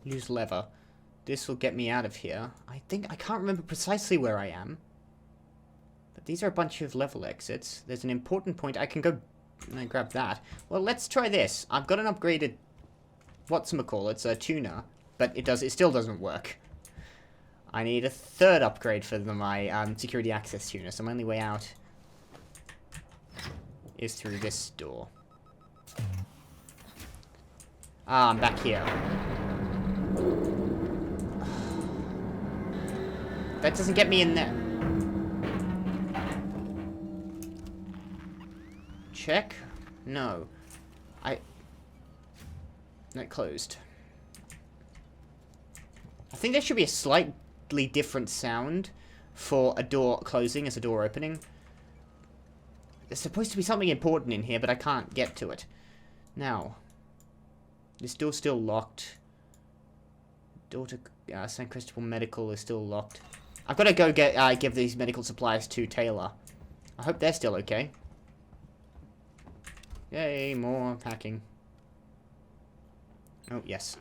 Use lever. This will get me out of here. I can't remember precisely where I am. But these are a bunch of level exits. There's an important point. I can go and grab that. Well, let's try this. I've got an upgraded whatchamacallit, it's a tuner, but it still doesn't work. I need a third upgrade for my security access tuner, so my only way out is through this door. Ah, I'm back here. That doesn't get me in there. Check? No. That closed. I think there should be a slightly different sound for a door closing as a door opening. There's supposed to be something important in here, but I can't get to it. Now, this door's still locked. Door to St. Christopher Medical is still locked. I've got to go give these medical supplies to Taylor. I hope they're still okay. Yay, more packing. Oh, yes.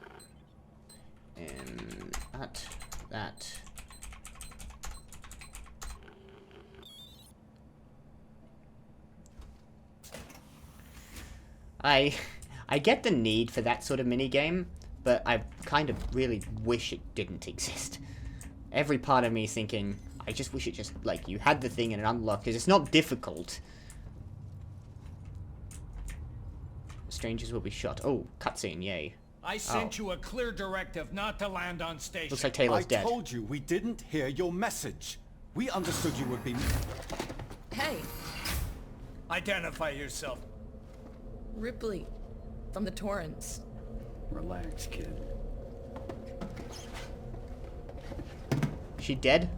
And that. I get the need for that sort of minigame, but I kind of really wish it didn't exist. Every part of me is thinking, I just wish it just, like, you had the thing and it unlocked, because it's not difficult. Strangers will be shot. Oh, cutscene, yay. I sent you a clear directive not to land on station. Looks like Taylor's dead. I told you we didn't hear your message. We understood you would be... Hey! Identify yourself. Ripley, from the Torrents. Relax, kid. She dead?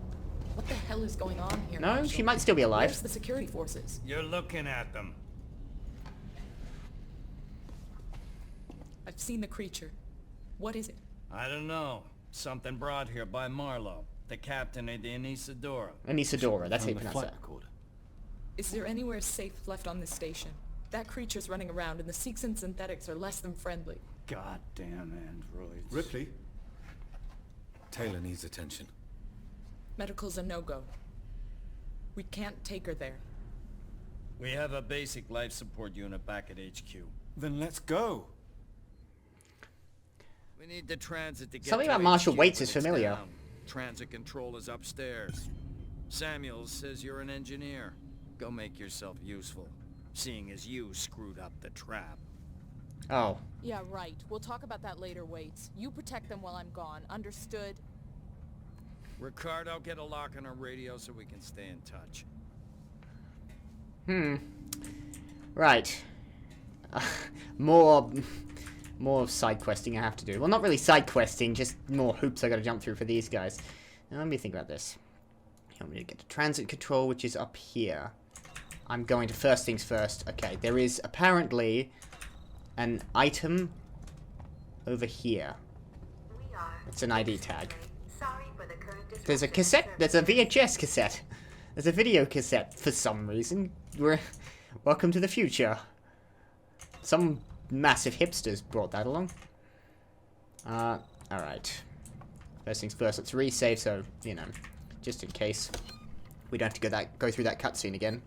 What the hell is going on here, No, Marshal? she might still be alive. Where's the security forces? You're looking at them. I've seen the creature. What is it? I don't know. Something brought here by Marlowe, the captain of the Anisadora. Anisadora, that's how you From the pronounce flight that. recorder. Is there anywhere safe left on this station? That creature's running around, and the Seeks and synthetics are less than friendly. Goddamn androids. Ripley? Taylor needs attention. Medical's a no-go. We can't take her there. We have a basic life support unit back at HQ. Then let's go. We need the transit to get Something to about Marshal HQ, Waits but is it's familiar. down. Transit control is upstairs. Samuels says you're an engineer. Go make yourself useful, seeing as you screwed up the trap. Oh. Yeah, right. We'll talk about that later, Waits. You protect them while I'm gone. Understood? Ricardo, get a lock on our radio so we can stay in touch. Right. More side questing I have to do. Well, not really side questing, just more hoops I gotta jump through for these guys. Now, let me think about this. You want me to get to transit control, which is up here. I'm going to first things first. Okay, there is apparently an item over here. It's an ID tag. There's a cassette. There's a VHS cassette. There's a video cassette for some reason. Welcome to the future. Some massive hipsters brought that along. Alright. First things first, let's resave so, you know, just in case we don't have to go through that cutscene again.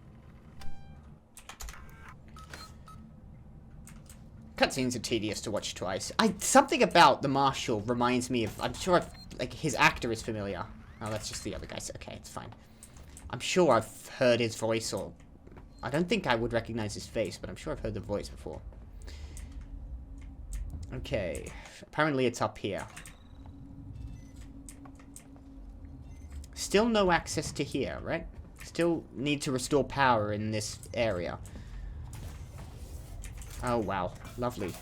Cutscenes are tedious to watch twice. Something about the Marshal reminds me of, I'm sure like his actor is familiar. Oh, that's just the other guy. Okay, it's fine. I'm sure I've heard his voice, or I don't think I would recognize his face, but I'm sure I've heard the voice before. Okay, apparently it's up here. Still no access to here, right? Still need to restore power in this area. Oh, wow. Lovely.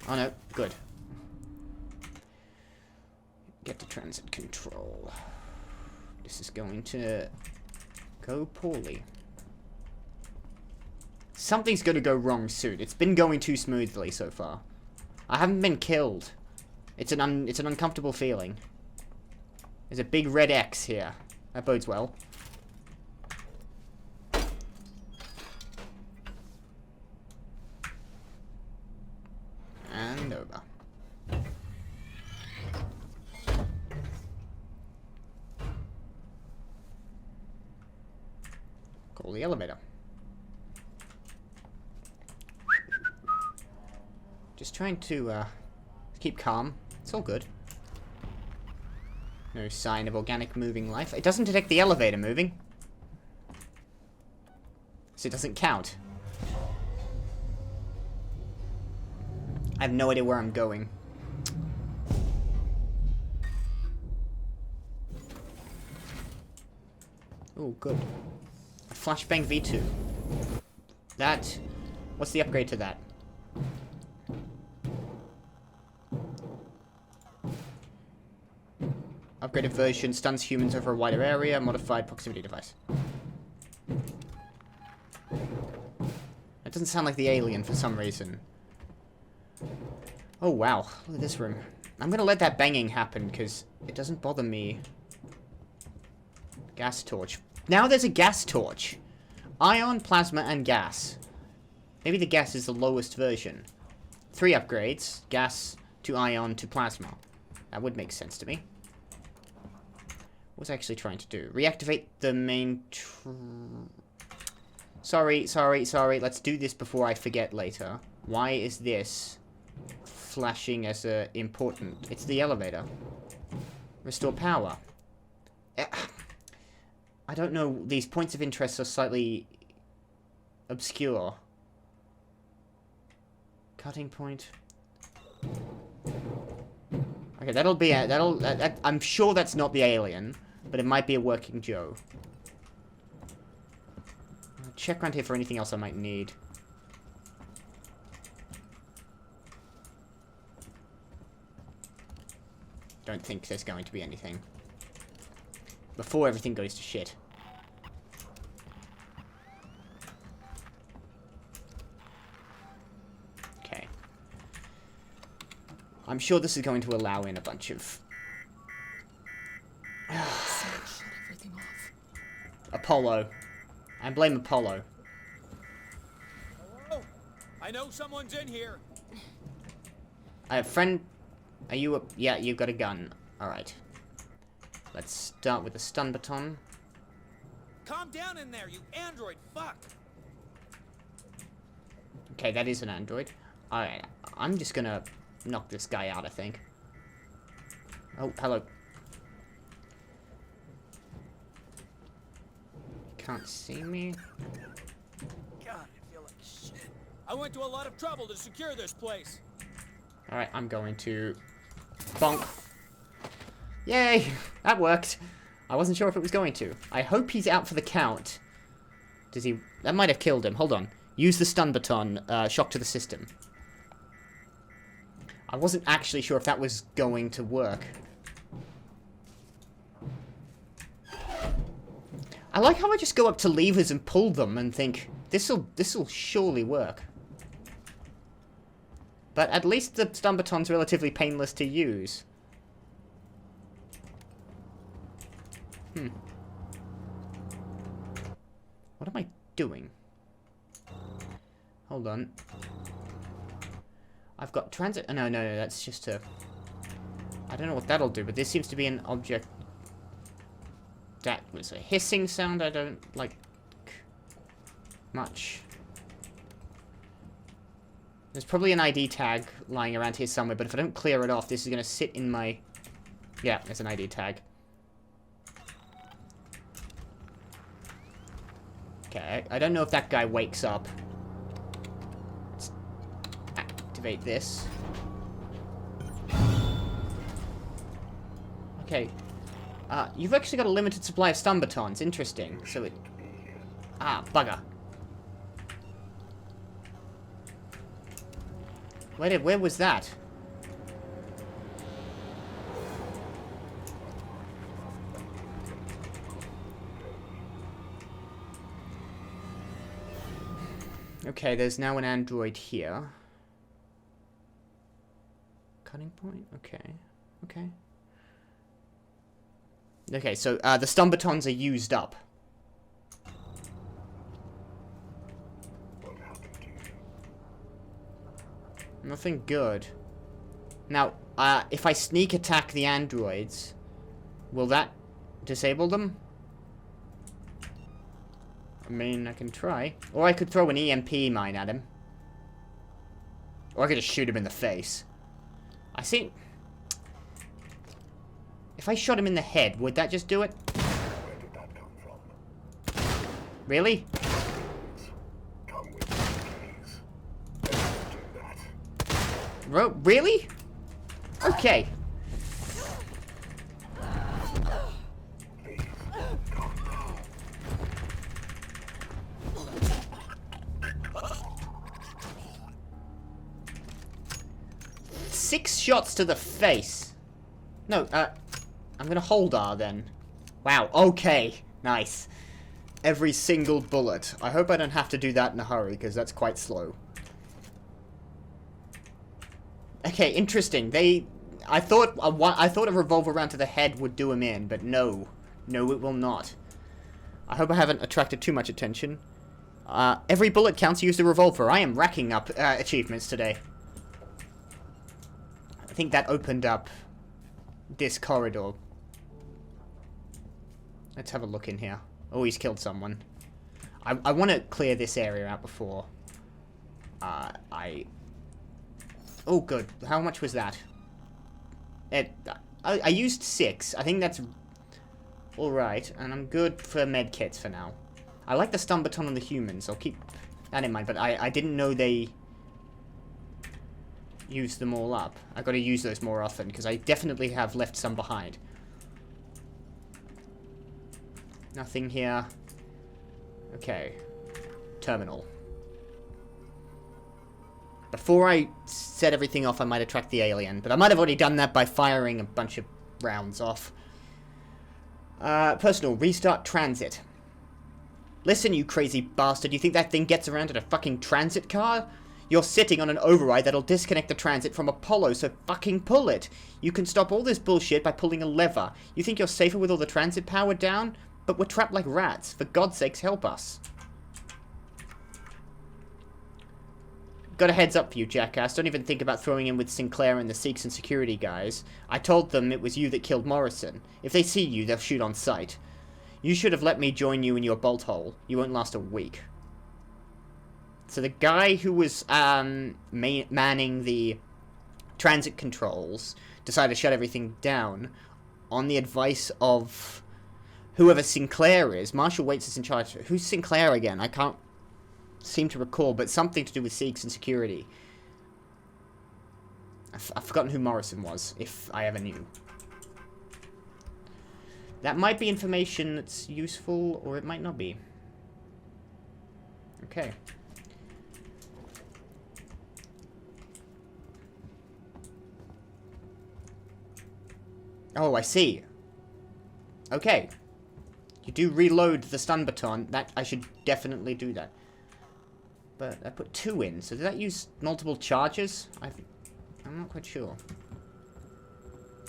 Oh, no. Good. Get to transit control. This is going to go poorly. Something's going to go wrong soon. It's been going too smoothly so far. I haven't been killed. It's an uncomfortable feeling. There's a big red X here. That bodes well. And over. control the elevator. Just trying to keep calm. It's all good. No sign of organic moving life. It doesn't detect the elevator moving. So it doesn't count. I have no idea where I'm going. Oh, good. A flashbang V2. That... What's the upgrade to that? Upgraded version stuns humans over a wider area. Modified proximity device. That doesn't sound like the alien for some reason. Oh, wow. Look at this room. I'm gonna let that banging happen, because it doesn't bother me. Gas torch. Now there's a gas torch. Ion, plasma, and gas. Maybe the gas is the lowest version. 3 upgrades. Gas to ion to plasma. That would make sense to me. What was I actually trying to do? Reactivate the main... Sorry. Let's do this before I forget later. Why is this flashing as important? It's the elevator. Restore power. I don't know. These points of interest are slightly obscure. Cutting point. Okay, that'll be a, I'm sure that's not the alien, but it might be a working Joe. I'll check around here for anything else I might need. Don't think there's going to be anything. Before everything goes to shit. Okay. I'm sure this is going to allow in a bunch of... Shut everything off. Apollo. I blame Apollo. Hello? I know someone's in here. Friend... Are you a... Yeah, you've got a gun. Alright. Let's start with the stun baton. Calm down in there, you android fuck. Okay, that is an android. Alright, I'm just gonna knock this guy out, I think. Oh, hello. Can't see me. God, I feel like shit. I went to a lot of trouble to secure this place. Alright, I'm going to... Bonk. Yay! That worked. I wasn't sure if it was going to. I hope he's out for the count. Does he... That might have killed him. Hold on. Use the stun baton. Shock to the system. I wasn't actually sure if that was going to work. I like how I just go up to levers and pull them and think, this'll surely work. But at least the stun baton's relatively painless to use. What am I doing? Hold on. I've got transit... Oh, no, that's just a... I don't know what that'll do, but this seems to be an object... That was a hissing sound I don't like much. There's probably an ID tag lying around here somewhere, but if I don't clear it off, this is going to sit in my... Yeah, there's an ID tag. Okay, I don't know if that guy wakes up. Let's activate this. Okay. You've actually got a limited supply of stun batons. Interesting. So it... Ah, bugger. Where was that? Okay, there's now an android here. Cutting point? Okay. Okay, so the stun batons are used up. Nothing good. Now, if I sneak attack the androids, will that disable them? I mean, I can try. Or I could throw an EMP mine at him. Or I could just shoot him in the face. I see... If I shot him in the head, would that just do it? Where did that come from? Really? Come with me, please. Do that. Really? Okay. Please, calm down. 6 shots to the face. No, I'm gonna hold R then. Wow, okay. Nice. Every single bullet. I hope I don't have to do that in a hurry, because that's quite slow. Okay, interesting. I thought a revolver round to the head would do him in, but no. No, it will not. I hope I haven't attracted too much attention. Every bullet counts. Use the revolver. I am racking up achievements today. I think that opened up this corridor. Let's have a look in here. Oh, he's killed someone. I want to clear this area out before. Oh, good. How much was that? I used 6. I think that's alright. And I'm good for medkits for now. I like the stun baton on the humans. I'll keep that in mind. But I didn't know they used them all up. I've got to use those more often. Because I definitely have left some behind. Nothing here. Okay. Terminal. Before I set everything off, I might attract the alien. But I might have already done that by firing a bunch of rounds off. Personal. Restart transit. Listen, you crazy bastard. You think that thing gets around in a fucking transit car? You're sitting on an override that'll disconnect the transit from Apollo, so fucking pull it. You can stop all this bullshit by pulling a lever. You think you're safer with all the transit power down? But we're trapped like rats. For God's sakes, help us. Got a heads up for you, jackass. Don't even think about throwing in with Sinclair and the Seeks and security guys. I told them it was you that killed Morrison. If they see you, they'll shoot on sight. You should have let me join you in your bolt hole. You won't last a week. So the guy who was manning the transit controls decided to shut everything down on the advice of whoever Sinclair is. Marshal Whence is in charge. Who's Sinclair again? I can't seem to recall, but something to do with Seeks and security. I've forgotten who Morrison was, if I ever knew. That might be information that's useful, or it might not be. Okay. Oh, I see. Okay. You do reload the stun baton. That I should definitely do that. But I put 2 in, so did that use multiple charges? I'm not quite sure.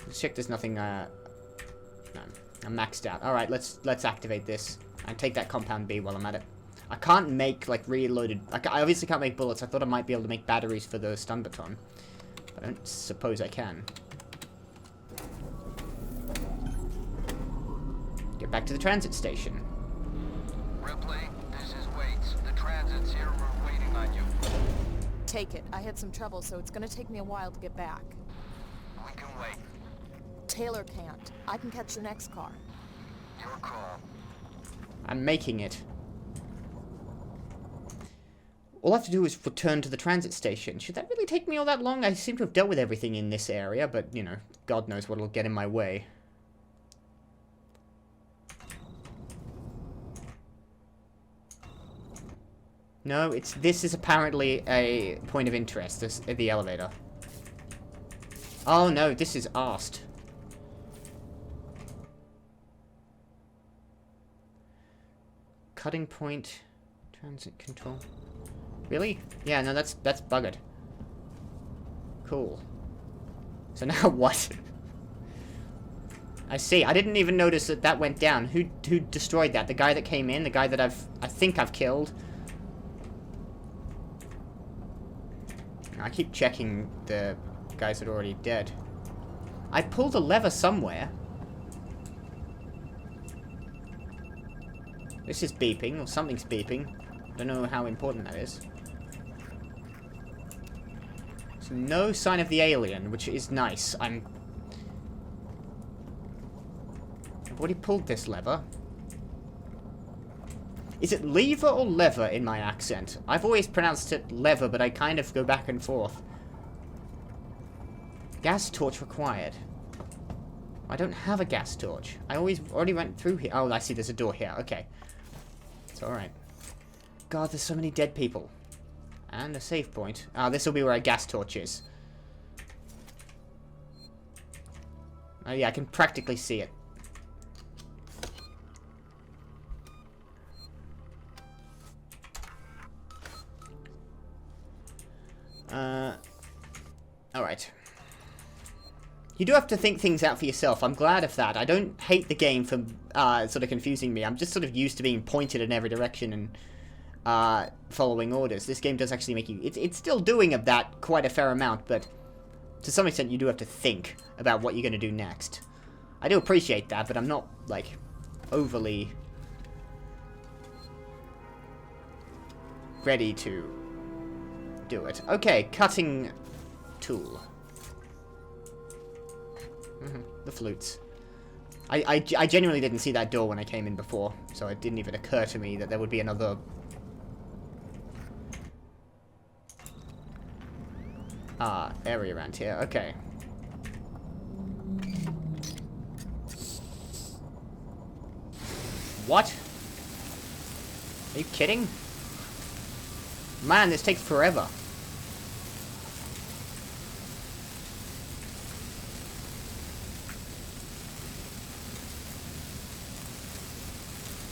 Let's check there's nothing, no. I'm maxed out. Alright, let's activate this. And take that compound B while I'm at it. I can't make, like, reloaded... I obviously can't make bullets. I thought I might be able to make batteries for the stun baton. But I don't suppose I can. Get back to the transit station. Ripley, this is Whence. The transit's here. We're waiting on you. Take it. I had some trouble, so it's gonna take me a while to get back. We can wait. Taylor can't. I can catch the next car. Your call. I'm making it. All I have to do is return to the transit station. Should that really take me all that long? I seem to have dealt with everything in this area, but, you know, God knows what'll get in my way. No, this is apparently a point of interest, the elevator. Oh no, this is asked. Cutting point, transit control. Really? Yeah, no, that's buggered. Cool. So now what? I see. I didn't even notice that went down. Who destroyed that? The guy that came in? The guy that I think I've killed? I keep checking the guys that are already dead. I pulled a lever somewhere. This is beeping, or something's beeping. Don't know how important that is. So no sign of the alien, which is nice. I've already pulled this lever. Is it lever or lever in my accent? I've always pronounced it lever, but I kind of go back and forth. Gas torch required. I don't have a gas torch. I already went through here. Oh, I see there's a door here. Okay. It's alright. God, there's so many dead people. And a save point. Ah, this will be where a gas torch is. Oh yeah, I can practically see it. Alright. You do have to think things out for yourself. I'm glad of that. I don't hate the game for sort of confusing me. I'm just sort of used to being pointed in every direction and following orders. This game does actually make you... It's still doing of that quite a fair amount, but to some extent you do have to think about what you're going to do next. I do appreciate that, but I'm not, like, overly ready to do it. Okay, cutting tool. The flutes. I genuinely didn't see that door when I came in before, so it didn't even occur to me that there would be another... area around here. Okay. What? Are you kidding? Man, this takes forever.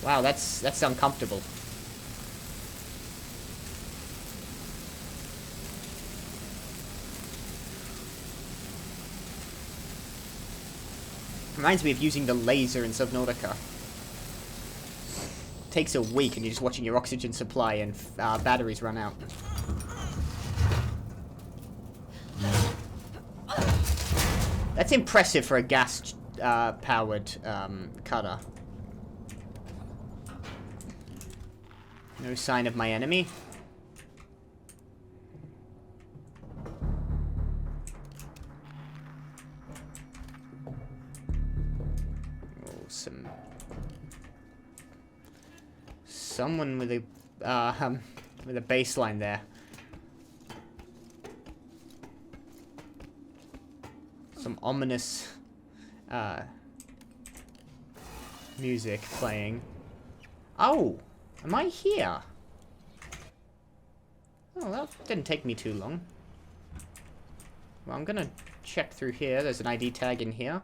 Wow, that's uncomfortable. Reminds me of using the laser in Subnautica. Takes a week and you're just watching your oxygen supply and batteries run out. That's impressive for a gas powered cutter. No sign of my enemy. Someone with a baseline there. Some ominous music playing. Oh, am I here? Oh, that didn't take me too long. Well, I'm gonna check through here. There's an ID tag in here,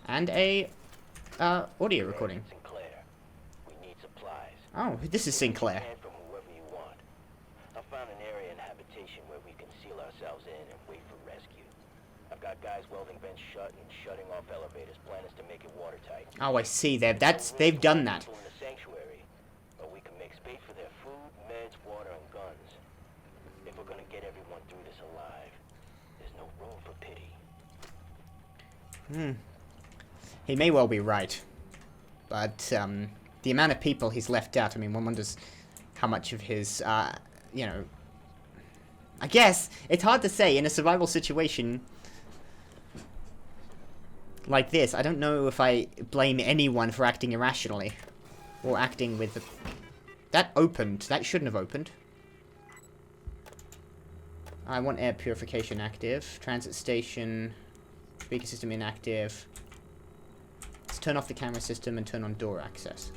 and a audio recording. Oh, this is Sinclair. From whoever you want. I found an area in habitation where we can seal ourselves in and wait for rescue. I've got guys welding vents shut and shutting off elevators. Plan is to make it watertight. Oh, I see. They've done that. In the sanctuary, but we can make space for their food, meds, water, and guns. If we're gonna get everyone through this alive, there's no room for pity. He may well be right, but the amount of people he's left out, I mean, one wonders how much of his, you know... I guess, it's hard to say, in a survival situation like this, I don't know if I blame anyone for acting irrationally. Or acting with... That opened. That shouldn't have opened. I want air purification active. Transit station. Speaker system inactive. Let's turn off the camera system and turn on door access.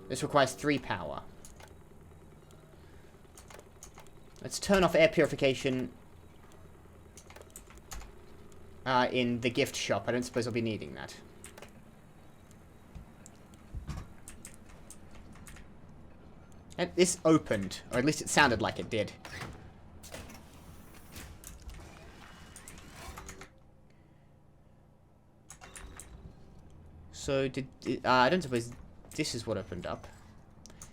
This requires 3 power. Let's turn off air purification in the gift shop. I don't suppose I'll be needing that. This opened, or at least it sounded like it did. So I don't suppose this is what opened up.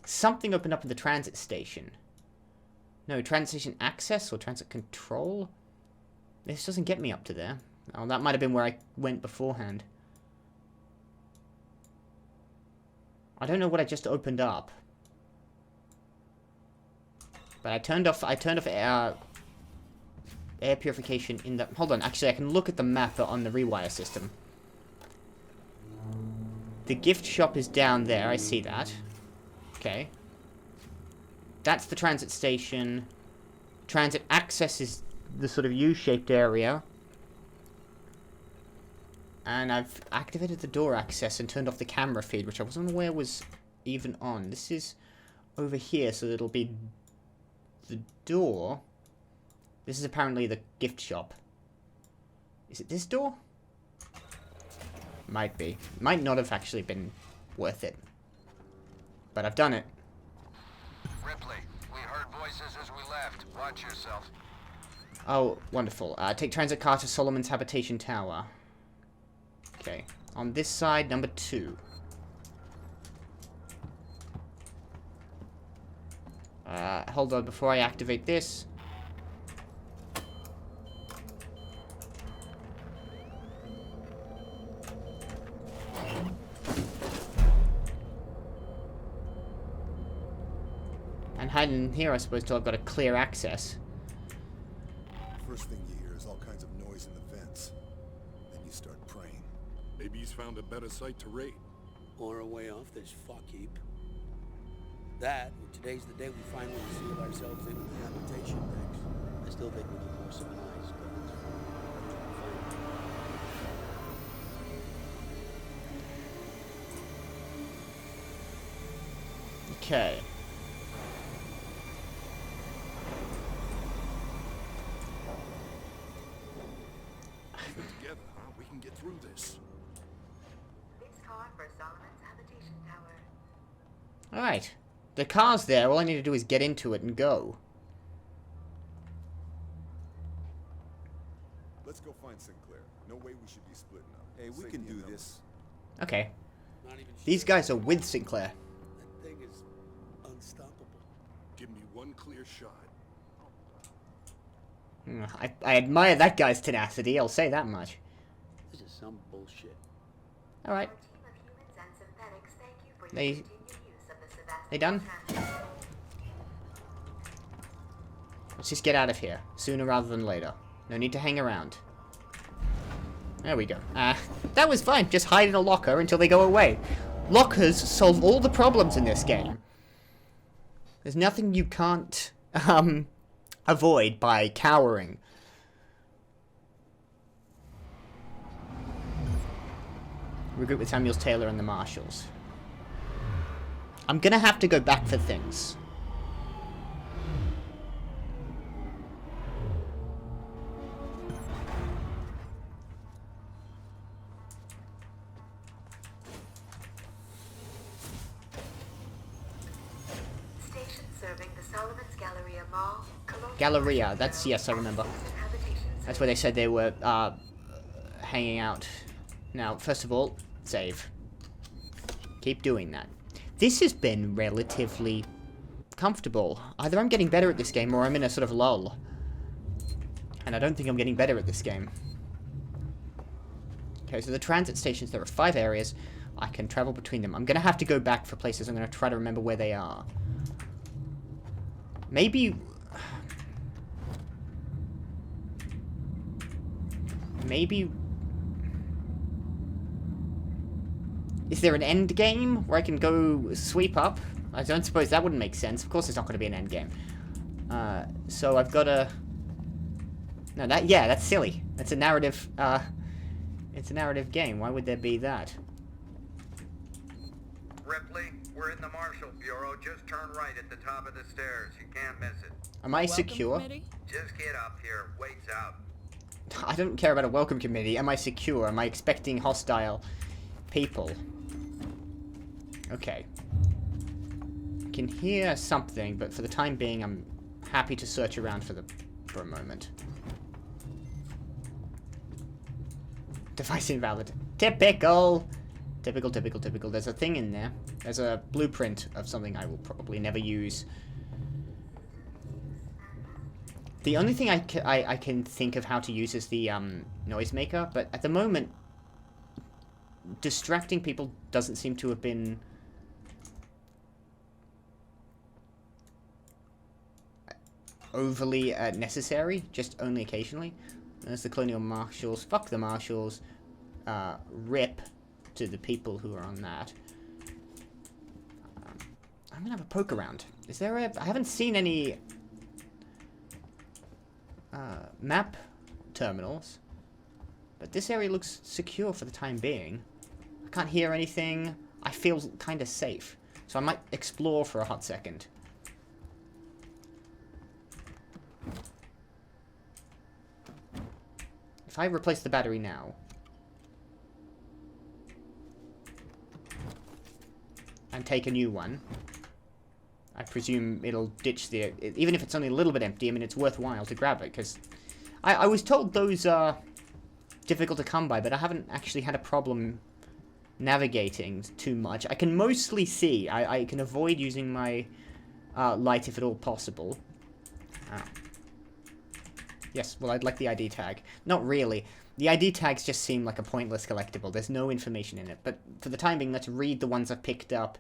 Something opened up in the transit station. No, transit station access or transit control? This doesn't get me up to there. Oh, that might have been where I went beforehand. I don't know what I just opened up. But I turned off air purification in the... Hold on, actually I can look at the map on the rewire system. The gift shop is down there, I see that. Okay. That's the transit station. Transit access is the sort of U-shaped area. And I've activated the door access and turned off the camera feed, which I wasn't aware was even on. This is over here, so it'll be the door. This is apparently the gift shop. Is it this door? Might be. Might not have actually been worth it. But I've done it. Ripley, we heard voices as we left. Watch yourself. Oh, wonderful. Take transit car to Solomon's habitation tower. Okay. On this side, number 2. Hold on, before I activate this. And hiding in here, I suppose, till I've got a clear access. First thing you hear is all kinds of noise in the vents. Then you start praying. Maybe he's found a better site to raid. Or a way off this fuck heap. That, or today's the day we finally seal ourselves into the habitation decks. I still think we need more supplies, but it's fine. Okay. Put together, huh? We can get through this. Alright. The car's there, all I need to do is get into it and go. Let's go find Sinclair. No way we should be splitting up. Hey, we can do this. Okay. Not even These sure. guys are with Sinclair. That thing is unstoppable. Give me one clear shot. I admire that guy's tenacity, I'll say that much. This is some bullshit. Alright. They done? Let's just get out of here. Sooner rather than later. No need to hang around. There we go. That was fine. Just hide in a locker until they go away. Lockers solve all the problems in this game. There's nothing you can't, avoid by cowering. Regroup with Samuels Taylor and the Marshals. I'm gonna have to go back for things. Station serving the Solomon's Galleria Mall. Galleria, that's, yes, I remember. That's where they said they were, hanging out. Now, first of all, save. Keep doing that. This has been relatively comfortable. Either I'm getting better at this game or I'm in a sort of lull. And I don't think I'm getting better at this game. Okay, so the transit stations, there are 5 areas. I can travel between them. I'm going to have to go back for places. I'm going to try to remember where they are. Maybe... Maybe... Is there an end game where I can go sweep up? I don't suppose that wouldn't make sense. Of course there's not going to be an end game. So I've got to... No, yeah, that's silly. That's a narrative, it's a narrative game. Why would there be that? Ripley, we're in the Marshal Bureau. Just turn right at the top of the stairs. You can't miss it. Am I Welcome secure? committee? Just get up here. Wait's out. I don't care about a welcome committee. Am I secure? Am I expecting hostile people? Okay. I can hear something, but for the time being, I'm happy to search around for a moment. Device invalid. Typical! Typical, typical, typical. There's a thing in there. There's a blueprint of something I will probably never use. The only thing I can think of how to use is the noisemaker, but at the moment, distracting people doesn't seem to have been overly necessary, just only occasionally. There's the Colonial Marshals. Fuck the Marshals. Rip to the people who are on that. I'm gonna have a poke around. Is there a... I haven't seen any map terminals, but this area looks secure for the time being. I can't hear anything. I feel kind of safe, so I might explore for a hot second. If I replace the battery now, and take a new one, I presume it'll ditch the... even if it's only a little bit empty, I mean, it's worthwhile to grab it, because I was told those are difficult to come by, but I haven't actually had a problem navigating too much. I can mostly see. I can avoid using my light if at all possible. Yes, well, I'd like the ID tag. Not really. The ID tags just seem like a pointless collectible. There's no information in it. But for the time being, let's read the ones I've picked up.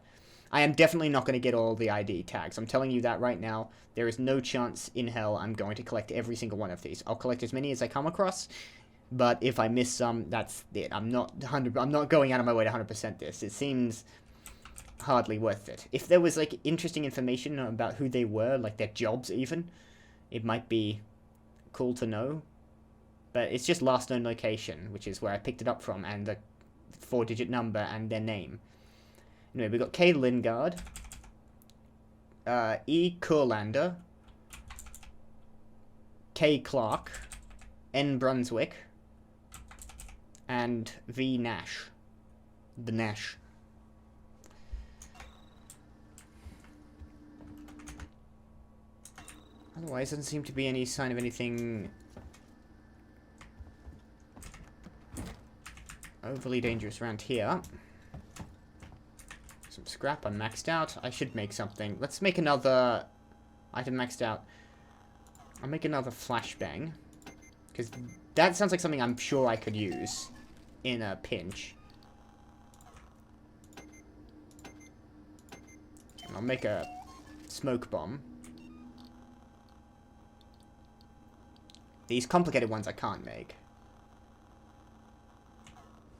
I am definitely not going to get all the ID tags. I'm telling you that right now. There is no chance in hell I'm going to collect every single one of these. I'll collect as many as I come across, but if I miss some, that's it. I'm not going out of my way to 100% this. It seems hardly worth it. If there was, like, interesting information about who they were, like their jobs even, it might be cool to know. But it's just last known location, which is where I picked it up from, and the 4-digit number and their name. Anyway, we got K. Lingard, E. Kurlander, K. Clark, N. Brunswick, and V. Nash. The Nash. Otherwise, doesn't seem to be any sign of anything overly dangerous around here. Some scrap, I'm maxed out. I should make something. Let's make another item maxed out. I'll make another flashbang, because that sounds like something I'm sure I could use in a pinch. And I'll make a smoke bomb. These complicated ones I can't make.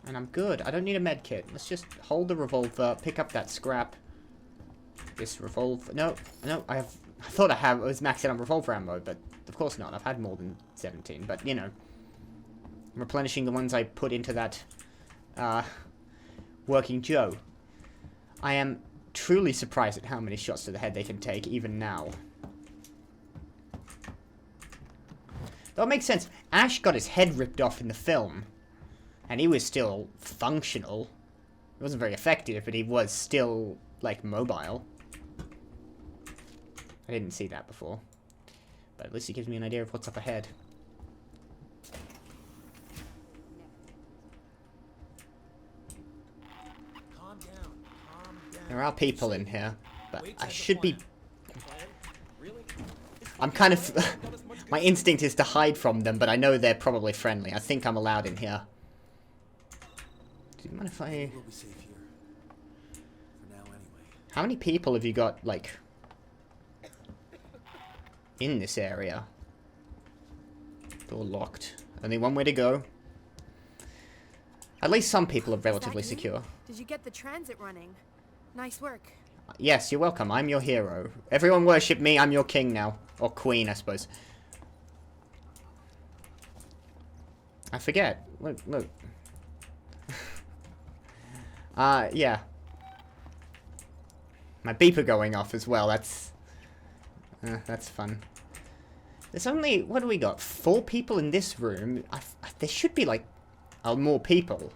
And I'm good. I don't need a med kit. Let's just hold the revolver, pick up that scrap. This revolver... No, I thought I was maxed out on revolver ammo, but of course not. I've had more than 17, but, you know. Replenishing the ones I put into that, Working Joe. I am truly surprised at how many shots to the head they can take, even now. Though it makes sense. Ash got his head ripped off in the film. And he was still functional. He wasn't very effective, but he was still, like, mobile. I didn't see that before. But at least it gives me an idea of what's up ahead. Calm down. There are people in here, but I should be... I'm kind of... My instinct is to hide from them, but I know they're probably friendly. I think I'm allowed in here. Do you mind if I... We'll be safe here. For now, anyway. How many people have you got, like, in this area? Door locked. Only one way to go. At least some people are relatively secure. Did you get the transit running? Nice work. Yes, you're welcome. I'm your hero. Everyone worship me. I'm your king now. Or queen, I suppose. I forget. Look. Yeah. My beeper going off as well. That's fun. There's only... What do we got? 4 people in this room. There should be, like, more people.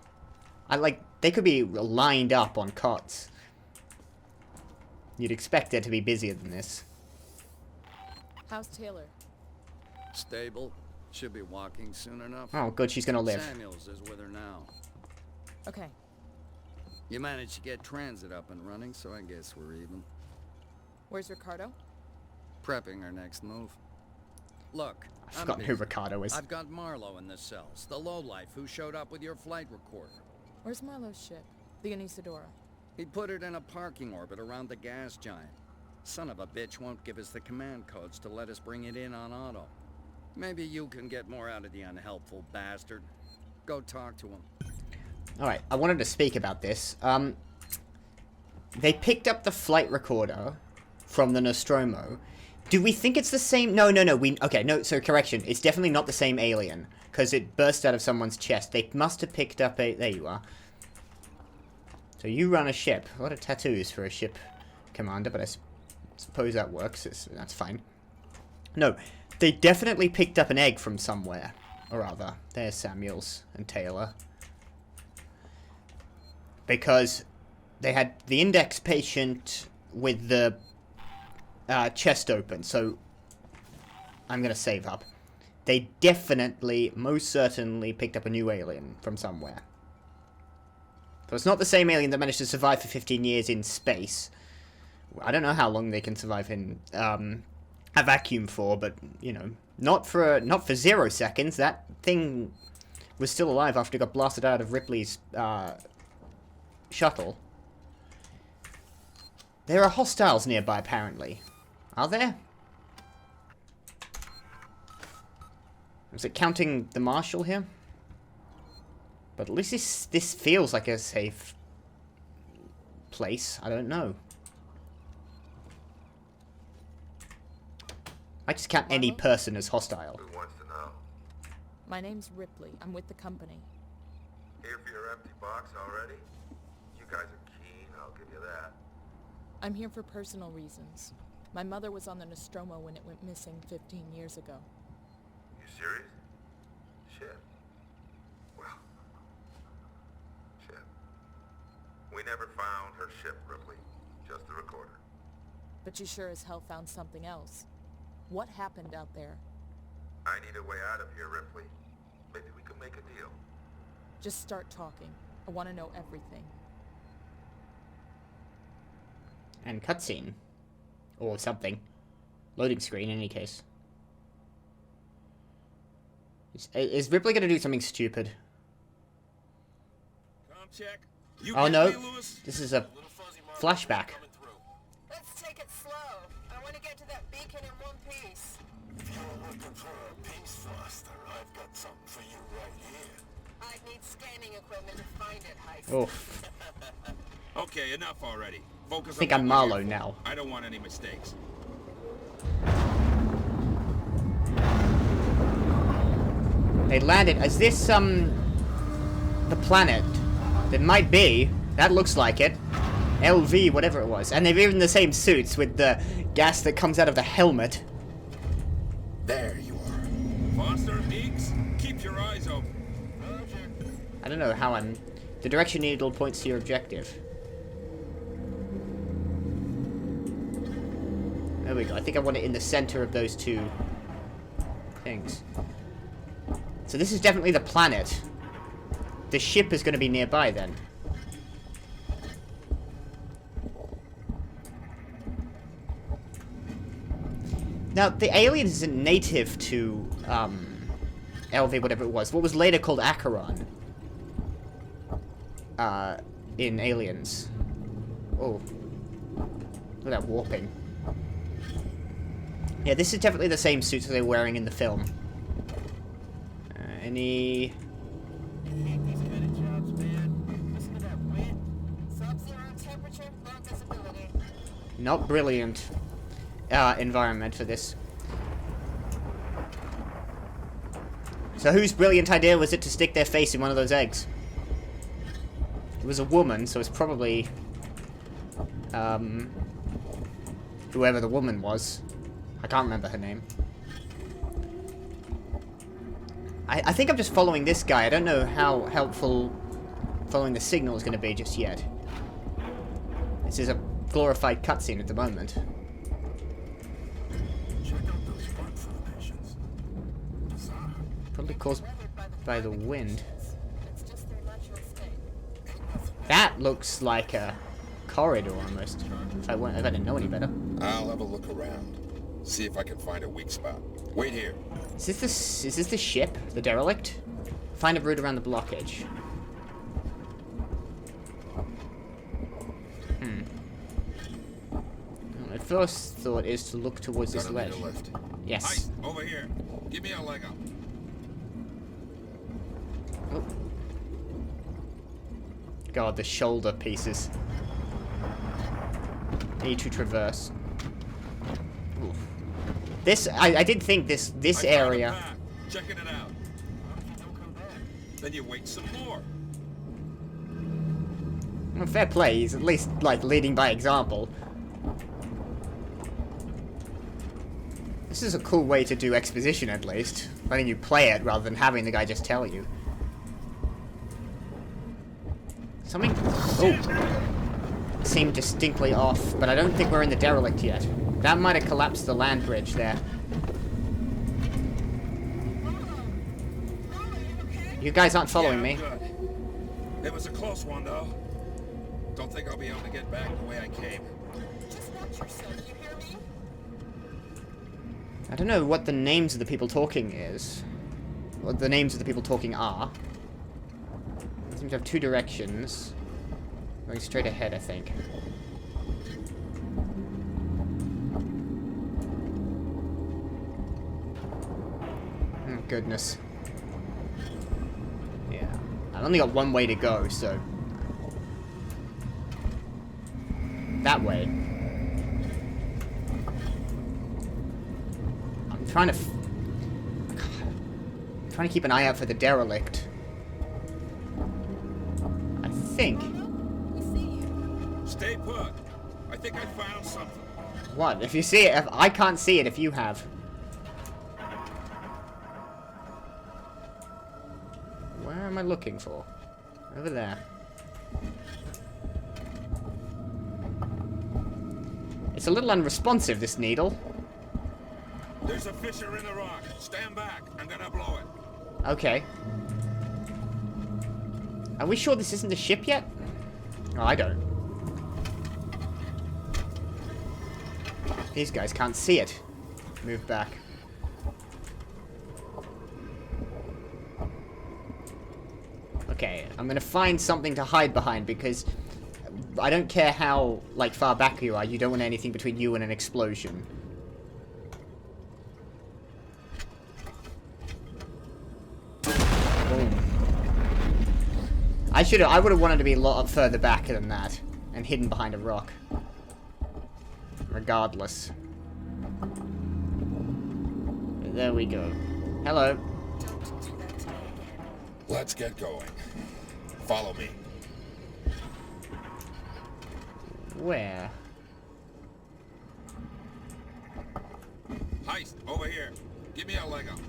They could be lined up on cots. You'd expect it to be busier than this. How's Taylor? Stable. Should be walking soon enough. Oh, good. She's gonna live. Samuels is with her now. Okay. You managed to get transit up and running, so I guess we're even. Where's Ricardo? Prepping our next move. Look, I've forgotten who Ricardo is. I've got Marlowe in the cells, the lowlife who showed up with your flight recorder. Where's Marlowe's ship? The Anisadora. He put it in a parking orbit around the gas giant. Son of a bitch won't give us the command codes to let us bring it in on auto. Maybe you can get more out of the unhelpful bastard. Go talk to him. Alright, I wanted to speak about this. They picked up the flight recorder from the Nostromo. Do we think it's the same? No. Okay, no, so correction. It's definitely not the same alien. Because it burst out of someone's chest. They must have picked up a... There you are. So you run a ship. A lot of tattoos for a ship commander, but I suppose that works. That's fine. No, they definitely picked up an egg from somewhere. Or rather, there's Samuels and Taylor. Because they had the index patient with the chest open, so I'm going to save up. They definitely, most certainly, picked up a new alien from somewhere. So it's not the same alien that managed to survive for 15 years in space. I don't know how long they can survive in a vacuum for, but, you know, not for 0 seconds. That thing was still alive after it got blasted out of Ripley's shuttle. There are hostiles nearby, apparently. Are there? Is it counting the Marshal here? But at least this feels like a safe place. I don't know. I just count any person as hostile. Who wants to know? My name's Ripley. I'm with the company. Here for your empty box already? You guys are keen, I'll give you that. I'm here for personal reasons. My mother was on the Nostromo when it went missing 15 years ago. You serious? Shit. Well. Shit. We never found her ship, Ripley. Just the recorder. But you sure as hell found something else. What happened out there? I need a way out of here, Ripley. Maybe we can make a deal. Just start talking. I want to know everything. And cutscene. Or something. Loading screen, in any case. Is Ripley going to do something stupid? Check. Oh no, this is a flashback. Let's take it slow. I want to get to that beacon in one piece. If you're looking for a peace Foster, I've got something for you right here. I'd need scanning equipment to find it, Heist. Oh. Okay, enough already. Focus I think I'm Marlowe now. I don't want any mistakes. They landed. Is this, the planet? It might be. That looks like it. LV, whatever it was. And they've even the same suits with the gas that comes out of the helmet. There you are. Foster, Meeks, keep your eyes open. I don't know how I'm... The direction needle points to your objective. There we go. I think I want it in the center of those two things. So this is definitely the planet. The ship is going to be nearby then. Now, the alien isn't native to, LV, whatever it was. What was later called Acheron. In Aliens. Oh. Look at that warping. Yeah, this is definitely the same suits that they were wearing in the film. Any... Not brilliant environment for this. So whose brilliant idea was it to stick their face in one of those eggs? It was a woman, so it's probably whoever the woman was. I can't remember her name. I think I'm just following this guy. I don't know how helpful following the signal is going to be just yet. This is a glorified cutscene at the moment. Probably caused by the wind. That looks like a corridor almost. If I didn't know any better. I'll have a look around. See if I can find a weak spot. Wait here. Is this the ship? The derelict? Find a route around the blockage. first thought is to look towards this ledge. Lift. Yes. Heist, over here. Give me a leg up. Oh. God, the shoulder pieces. Need to traverse. Oof. This, I did think this area. Checking it out. Then you wait some more. Well, fair play. He's at least like leading by example. This is a cool way to do exposition, at least. Letting you play it rather than having the guy just tell you. Something. Oh. Seemed distinctly off, but I don't think we're in the derelict yet. That might have collapsed the land bridge there. You guys aren't following me. Good. It was a close one, though. Don't think I'll be able to get back the way I came. Just watch yourself, you hear me? I don't know what the names of the people talking is. What the names of the people talking are. They seem to have two directions. Going straight ahead, I think. Oh, goodness. Yeah. I've only got one way to go, so... That way. I'm trying to... I'm trying to keep an eye out for the derelict. I think... Stay put. I think I found something. What? If you see it, I can't see it if you have. Where am I looking for? Over there. It's a little unresponsive, this needle. There's a fissure in the rock. Stand back. I'm gonna blow it. Okay. Are we sure this isn't the ship yet? Oh, I don't. These guys can't see it. Move back. Okay, I'm gonna find something to hide behind because I don't care how, like, far back you are, you don't want anything between you and an explosion. Boom. I would have wanted to be a lot further back than that and hidden behind a rock. Regardless. There we go. Hello. Let's get going. Follow me. Where? Heist, over here. Give me a leg up.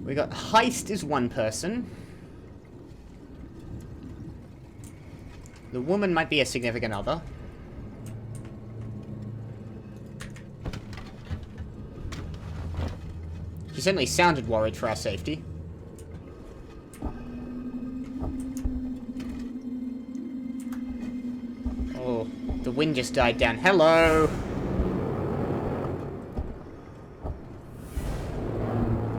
We got Heist is one person. The woman might be a significant other. She certainly sounded worried for our safety. Oh, the wind just died down. Hello!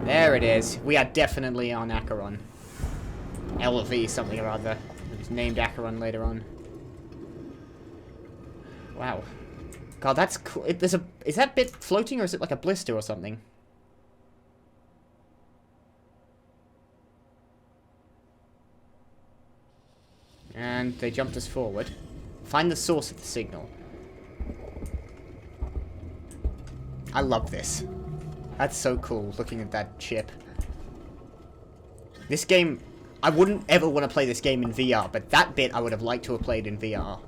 There it is. We are definitely on Acheron. LV something or other. It was named Acheron later on. Wow. God, that's cool. Is that bit floating or is it like a blister or something? And they jumped us forward. Find the source of the signal. I love this. That's so cool, looking at that ship. This game... I wouldn't ever want to play this game in VR, but that bit I would have liked to have played in VR.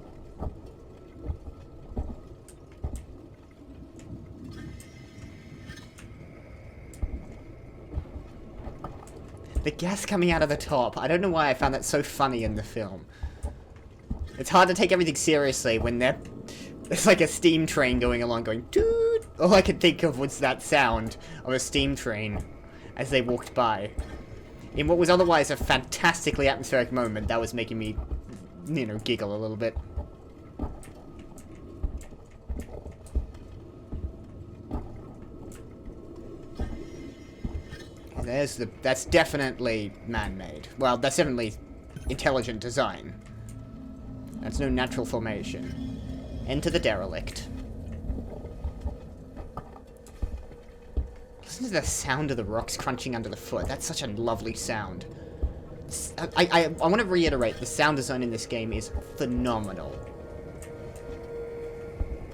The gas coming out of the top. I don't know why I found that so funny in the film. It's hard to take everything seriously when there's like a steam train going along going toot. All I could think of was that sound of a steam train as they walked by. In what was otherwise a fantastically atmospheric moment, that was making me, you know, giggle a little bit. That's definitely man-made. Well, that's definitely intelligent design. That's no natural formation. Enter the derelict. Listen to the sound of the rocks crunching under the foot. That's such a lovely sound. I want to reiterate, the sound design in this game is phenomenal.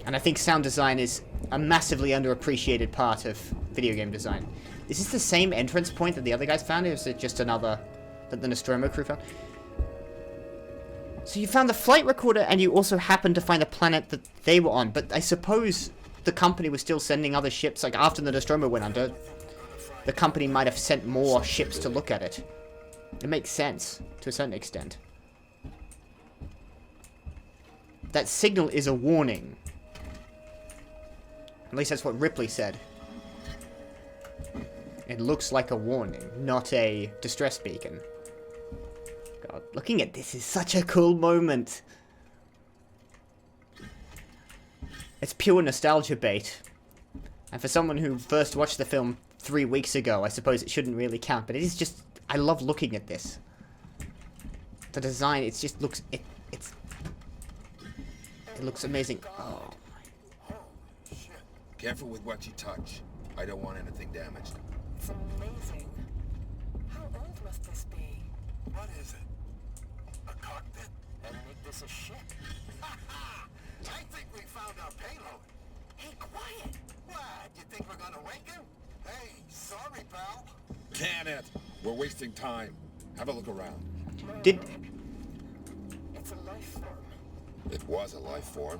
And I think sound design is a massively underappreciated part of video game design. Is this the same entrance point that the other guys found, or is it just another that the Nostromo crew found? So you found the flight recorder, and you also happened to find the planet that they were on, but I suppose the company was still sending other ships, like after the Nostromo went under, the company might have sent more ships to look at it. It makes sense, to a certain extent. That signal is a warning. At least that's what Ripley said. It looks like a warning, not a distress beacon. God, looking at this is such a cool moment. It's pure nostalgia bait. And for someone who first watched the film 3 weeks ago, I suppose it shouldn't really count, but it is just, I love looking at this. The design, it just looks, it looks amazing. Oh. Careful with what you touch. I don't want anything damaged. It's amazing. How old must this be? What is it? A cockpit? And make this a ship. I think we found our payload. Hey, quiet! What? You think we're gonna wake him? Hey, sorry, pal. Can it? We're wasting time. Have a look around. Did... It's a life form. It was a life form.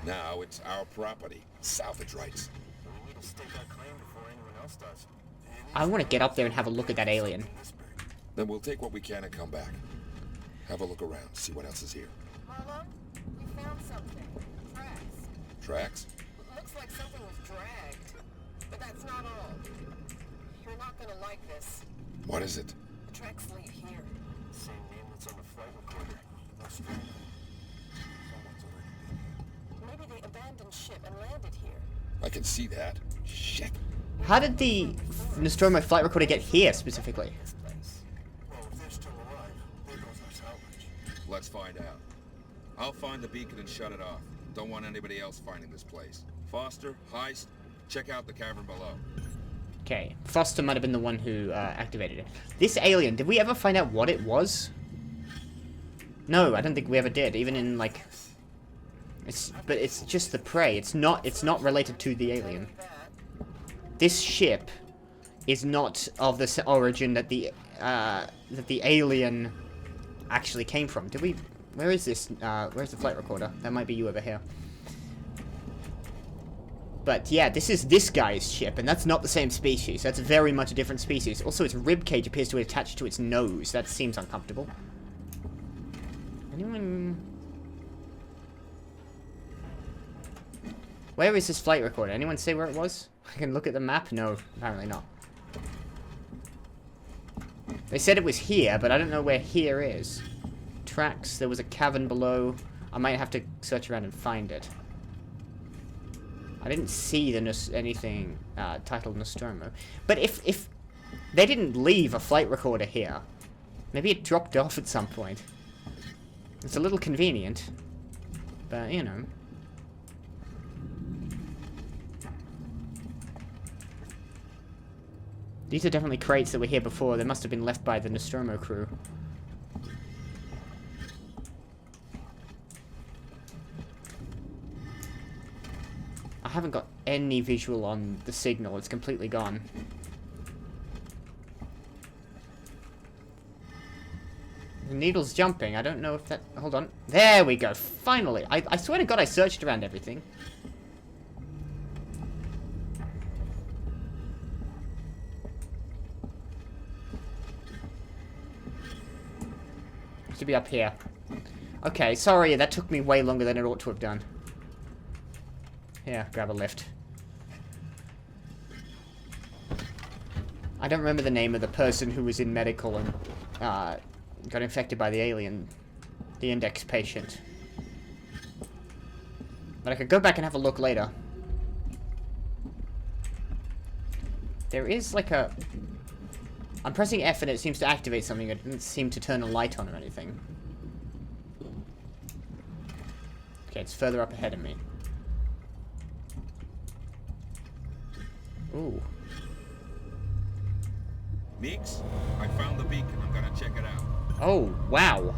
Now it's our property. Salvage rights. We need to stake our claim before anyone else does. I want to get up there and have a look at that alien. Then we'll take what we can and come back. Have a look around, see what else is here. Marlon, we found something. Tracks. Tracks? Looks like something was dragged. But that's not all. You're not gonna like this. What is it? The tracks lead here. Same name that's on the flight recorder. That's true. Someone's already been here. Maybe they abandoned ship and landed here. I can see that. Shit. How did the Nostromo flight recorder get here, specifically? Well, if they're still alive, there goes our salvage. Let's find out. I'll find the beacon and shut it off. Don't want anybody else finding this place. Foster, Heist, check out the cavern below. Okay, Foster might have been the one who activated it. This alien, did we ever find out what it was? No, I don't think we ever did, even in, like... But it's just the prey. It's not related to the alien. This ship is not of the origin that the alien actually came from. Did we... Where is this? Where's the flight recorder? That might be you over here. But yeah, this is this guy's ship, and that's not the same species. That's very much a different species. Also, its ribcage appears to be attached to its nose. That seems uncomfortable. Anyone... Where is this flight recorder? Anyone say where it was? I can look at the map? No, apparently not. They said it was here, but I don't know where here is. Tracks, there was a cavern below. I might have to search around and find it. I didn't see anything titled Nostromo. But if they didn't leave a flight recorder here, maybe it dropped off at some point. It's a little convenient, but you know. These are definitely crates that were here before. They must have been left by the Nostromo crew. I haven't got any visual on the signal. It's completely gone. The needle's jumping. I don't know if that... Hold on. There we go. Finally. I swear to God I searched around everything. To be up here. Okay, sorry, that took me way longer than it ought to have done. Here, grab a lift. I don't remember the name of the person who was in medical and got infected by the alien. The index patient. But I could go back and have a look later. There is like a... I'm pressing F and it seems to activate something. It didn't seem to turn a light on or anything. Okay, it's further up ahead of me. Ooh. Meeks, I found the beacon. I'm gonna check it out. Oh, wow.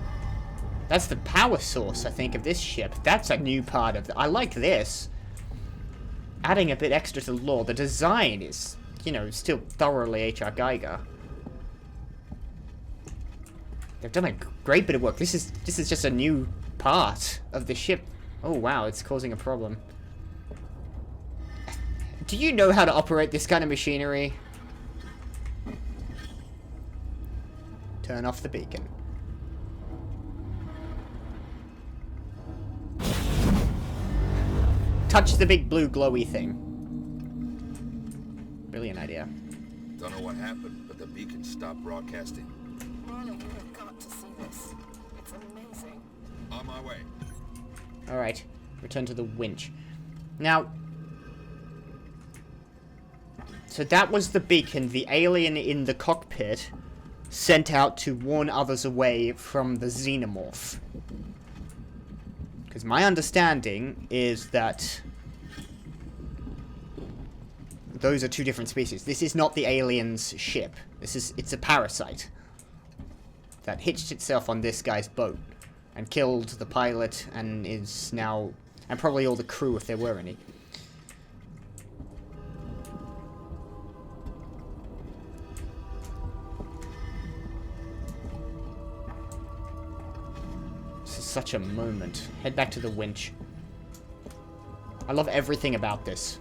That's the power source, I think, of this ship. That's a new part of I like this. Adding a bit extra to the lore. The design is, you know, still thoroughly H.R. Geiger. They've done a great bit of work. This is just a new part of the ship. Oh, wow, it's causing a problem. Do you know how to operate this kind of machinery? Turn off the beacon. Touch the big blue glowy thing. Brilliant idea. Don't know what happened, but the beacon stopped broadcasting. Marlo, you have got to see this. It's amazing. On my way. Alright, return to the winch. Now, so that was the beacon the alien in the cockpit sent out to warn others away from the xenomorph. Because my understanding is that those are two different species. This is not the alien's ship. It's a parasite that hitched itself on this guy's boat and killed the pilot and is now, and probably all the crew if there were any. This is such a moment. Head back to the winch. I love everything about this.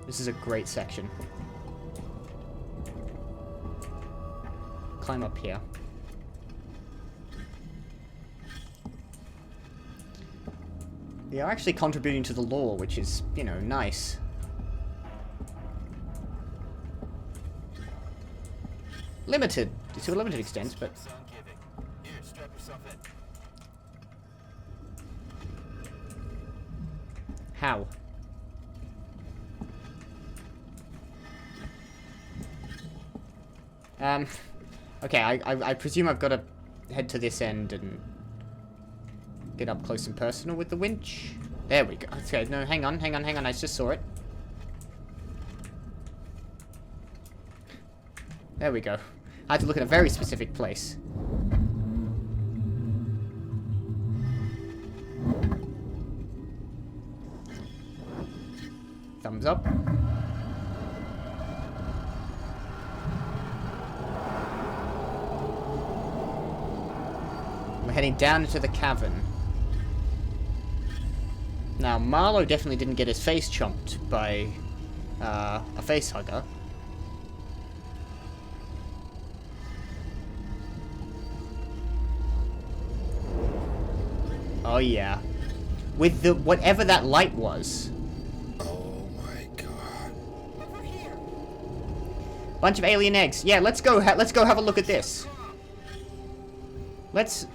This is a great section. Climb up here. They are actually contributing to the lore, which is, you know, nice. Limited, to a limited extent, but... How? Okay, I presume I've got to head to this end and get up close and personal with the winch. There we go. Okay, no, hang on, I just saw it. There we go. I had to look at a very specific place. Thumbs up. We're heading down into the cavern. Now, Marlo definitely didn't get his face chomped by a facehugger. Oh yeah. With the whatever that light was. Oh my god. Over here. Bunch of alien eggs. Yeah, let's go have a look at this. Let's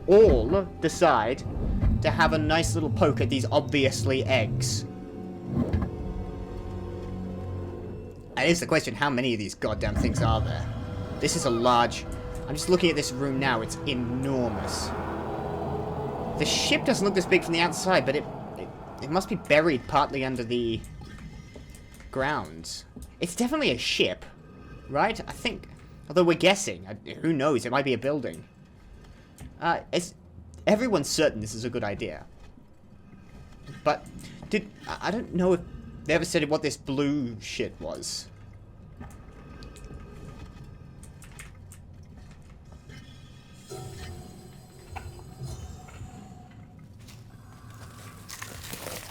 all decide to have a nice little poke at these obviously eggs. And here's the question, how many of these goddamn things are there? This is a large... I'm just looking at this room now, it's enormous. The ship doesn't look this big from the outside, but it must be buried partly under the ground. It's definitely a ship, right? I think, although we're guessing, who knows, it might be a building. Everyone's certain this is a good idea. But, I don't know if they ever said what this blue shit was.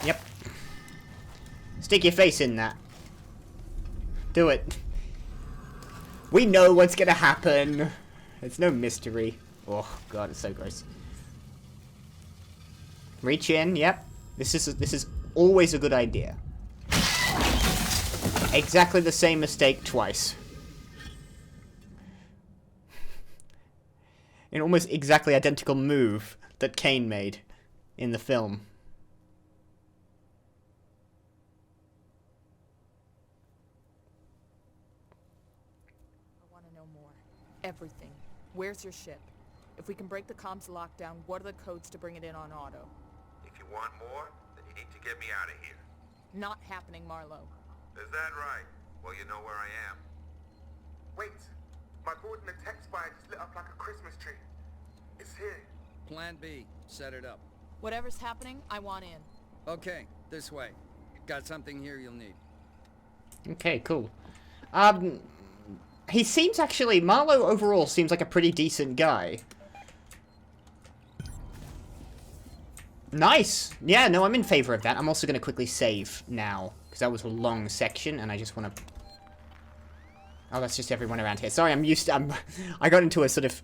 Yep. Stick your face in that. Do it. We know what's gonna happen. It's no mystery. Oh god, it's so gross. Reach in, yep. This is always a good idea. Exactly the same mistake twice. An almost exactly identical move that Kane made in the film. I want to know more. Everything. Where's your ship? If we can break the comms lockdown, what are the codes to bring it in on auto? If you want more, then you need to get me out of here. Not happening, Marlowe. Is that right? Well, you know where I am. Wait. My board in the tech spire just lit up like a Christmas tree. It's here. Plan B. Set it up. Whatever's happening, I want in. Okay, this way. Got something here you'll need. Okay, cool. He seems actually... Marlowe overall seems like a pretty decent guy. Nice! Yeah, no, I'm in favor of that. I'm also going to quickly save now. Because that was a long section, and I just want to... Oh, that's just everyone around here. Sorry, I got into a sort of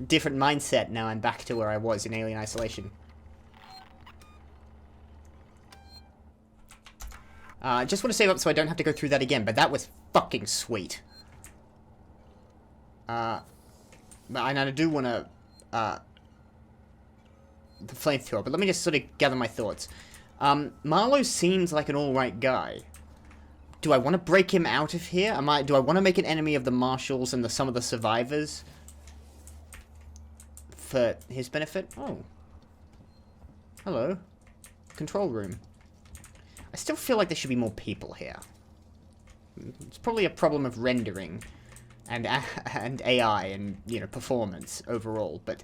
different mindset. Now I'm back to where I was in Alien Isolation. Just want to save up so I don't have to go through that again, but that was fucking sweet. But I do want to, the flamethrower, but let me just sort of gather my thoughts. Marlowe seems like an alright guy. Do I want to break him out of here? Do I want to make an enemy of the Marshals and some of the survivors? For his benefit? Oh. Hello. Control room. I still feel like there should be more people here. It's probably a problem of rendering and AI and, you know, performance overall, but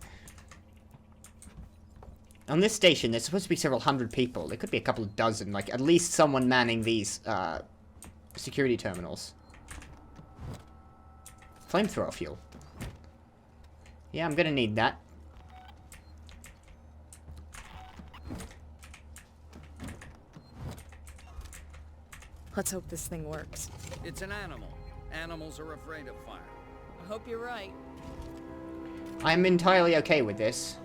on this station there's supposed to be several hundred people. There could be a couple of dozen, like at least someone manning these security terminals. Flamethrower fuel. Yeah, I'm gonna need that. Let's hope this thing works. It's an animal. Animals are afraid of fire. I hope you're right. I'm entirely okay with this.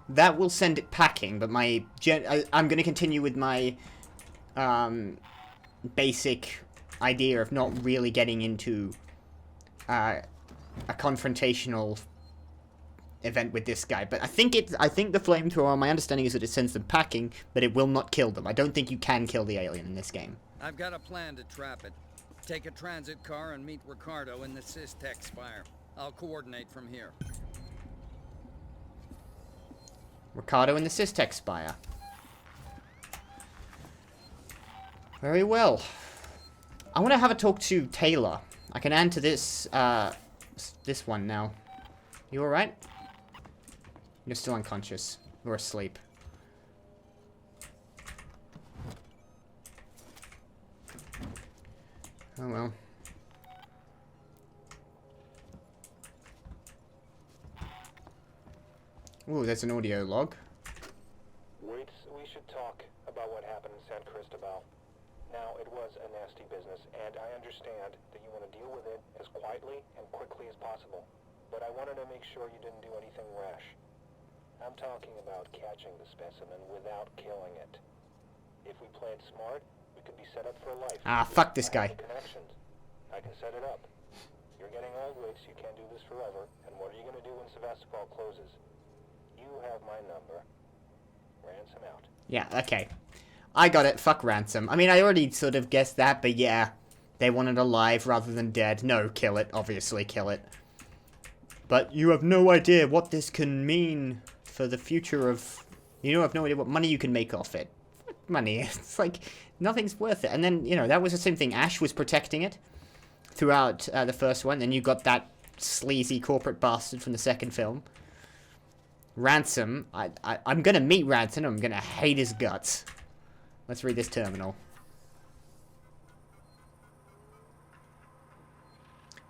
That will send it packing, but I'm going to continue with my basic idea of not really getting into a confrontational event with this guy. But I think the flamethrower, my understanding is that it sends them packing, but it will not kill them. I don't think you can kill the alien in this game. I've got a plan to trap it. Take a transit car and meet Ricardo in the Sys-Tech spire. I'll coordinate from here. Ricardo in the Sys-Tech spire. Very well. I want to have a talk to Taylor. I can add to this one now. You alright? You're still unconscious. Or asleep. Oh well. Ooh, there's an audio log. Whence, we should talk about what happened in San Cristobal. Now, it was a nasty business, and I understand that you want to deal with it as quietly and quickly as possible. But I wanted to make sure you didn't do anything rash. I'm talking about catching the specimen without killing it. If we play it smart, we could be set up for life. Ah, fuck this guy. Connections. I can set it up. You're getting old, Wicks. You can't do this forever. And what are you going to do when Sevastopol closes? You have my number. Ransom out. Yeah, okay. I got it. Fuck Ransom. I mean, I already sort of guessed that, but yeah. They want it alive rather than dead. No, kill it. Obviously, kill it. But you have no idea what this can mean for the future of... You have no idea what money you can make off it. Money. It's like, nothing's worth it. And then, you know, that was the same thing. Ash was protecting it throughout the first one. Then you got that sleazy corporate bastard from the second film. Ransom. I'm gonna meet Ransom. I'm gonna hate his guts. Let's read this terminal.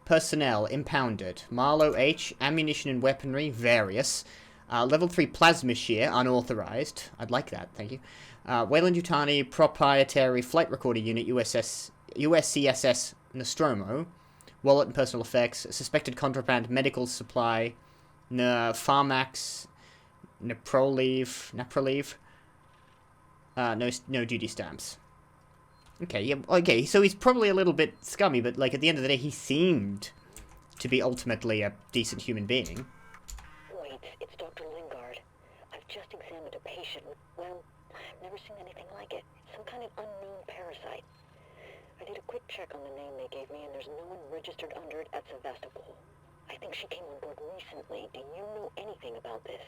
Personnel, impounded. Marlowe H, ammunition and weaponry, various. Level 3 plasma shear, unauthorized. I'd like that, thank you. Wayland Yutani, proprietary flight recorder unit, USCSS Nostromo. Wallet and personal effects. Suspected contraband, medical supply. Pharmax. Naproleve. No duty stamps. Okay, yeah, okay, so he's probably a little bit scummy, but, like, at the end of the day, he seemed to be ultimately a decent human being. Wait, it's Dr. Lingard. I've just examined a patient with, well, I've never seen anything like it. Some kind of unknown parasite. I did a quick check on the name they gave me, and there's no one registered under it at Sevastopol. I think she came on board recently. Do you know anything about this?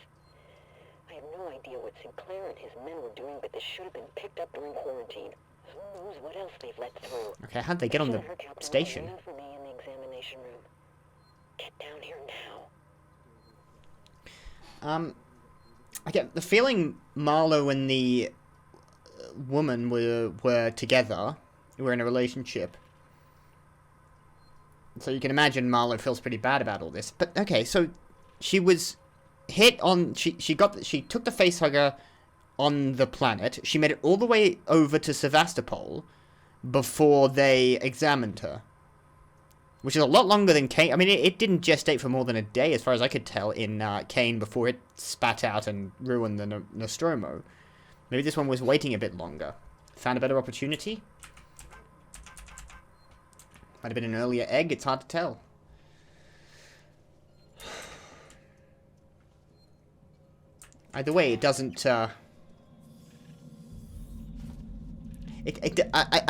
I have no idea what Sinclair and his men were doing, but this should have been picked up during quarantine. Who knows what else they've let through? Okay, how'd they get on the station? Waiting for me in the examination room. Get down here now. I get the feeling Marlowe and the woman were together, were in a relationship. So you can imagine Marlowe feels pretty bad about all this. But okay, so she was hit on. She took the facehugger on the planet. She made it all the way over to Sevastopol before they examined her, which is a lot longer than Kane. I mean, it didn't gestate for more than a day, as far as I could tell, in Kane before it spat out and ruined the Nostromo. Maybe this one was waiting a bit longer. Found a better opportunity? Might have been an earlier egg, it's hard to tell. Either way, it doesn't, I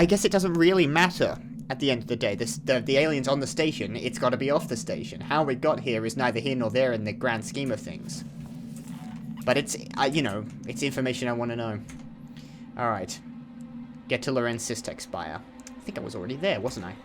guess it doesn't really matter at the end of the day. The aliens on the station, it's got to be off the station. How we got here is neither here nor there in the grand scheme of things. But it's, you know, it's information I want to know. Alright. Get to Lorenz Systech Spire. I think I was already there, wasn't I?